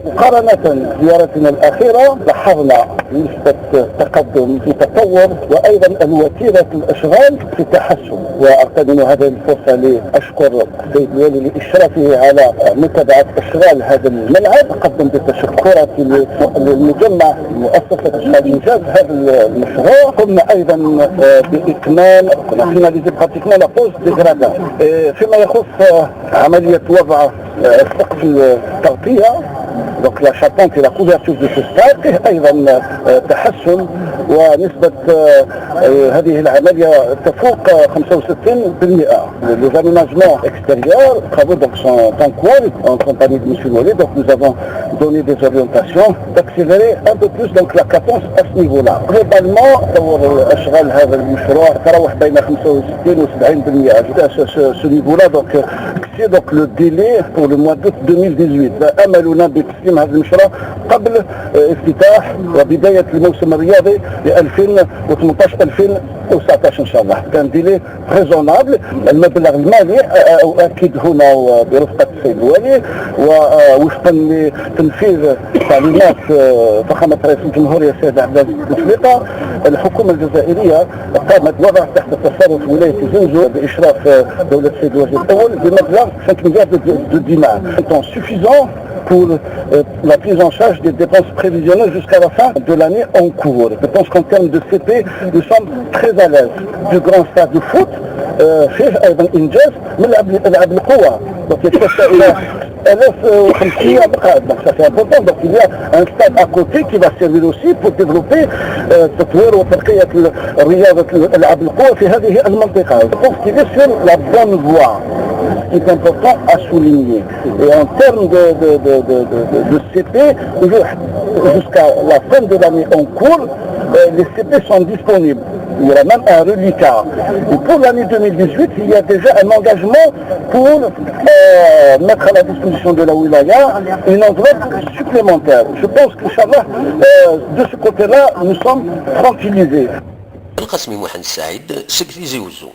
مقارنة بزيارتنا الأخيرة لاحظنا نسبة تقدم في تطور وأيضا الوتيرة الأشغال في تحسن، وأغتنم هذه الفرصة لأشكر السيد الوالي لإشرافه على متابعة أشغال هذا الملعب. أقدم بتشكراتي للمجمع مؤسسة أشغال إنجاز هذا المشروع. قمنا أيضا بإكمال فيناليزي براتيكمون لا بوز ديغرادا فيما يخص عملية وضع سقف التغطية. Donc la charpente et la couverture de ce stade فيه أيضا تحسن، ونسبة هذه العملية تفوق 65%. Les aménagements extérieurs, travaux donc sont en cours en compagnie de M. Mollet, donc nous avons donné des orientations d'accélérer un peu plus donc la cadence à ce niveau-là. Globalement, أشغال هذا المشروع تراوح بين 65 و 70%. Ce niveau-là donc le délai pour le mois d'août 2018. أملنا بتسليم هذا المشروع قبل افتتاح وبداية الموسم الرياضي ل 2018-2019 إن شاء الله. كان ديلي ريزونابل. المبلغ المالي أؤكد هنا برفقة السيد الوالي ووفقا لتنفيذ تعليمات فخامة رئيس الجمهورية السيد عبد العزيز بوتفليقة، الحكومة الجزائرية قامت وضع تحت تصرف ولاية زنزو بإشراف دولة السيد الوزير الأول بمبلغ 5 مليار de dinars. C'est suffisant pour la prise en charge des dépenses prévisionnelles jusqu'à la fin de l'année en cours. Je pense qu'en termes de CP, nous sommes très à l'aise. Du grand stade de foot, فيه أيضا إنجاز من ألعاب القوى. Donc يتوسع إلى 1500 مقاعد. Donc ça c'est important. Donc il y a un stade à côté qui va servir aussi pour développer تطوير وترقية رياضة ألعاب القوى في هذه المنطقة. Je pense qu'il est sur la bonne voie. Ce qui est important à souligner. Et en termes de CP, jusqu'à la fin de l'année en cours, les CP sont disponibles. Il y aura même un reliquat. Et pour l'année 2018, il y a déjà un engagement pour mettre à la disposition de la wilaya une enveloppe supplémentaire. Je pense qu'Inch'Allah, de ce côté-là, nous sommes tranquillisés. القسمي محمد السعيد سكرتير زوزو.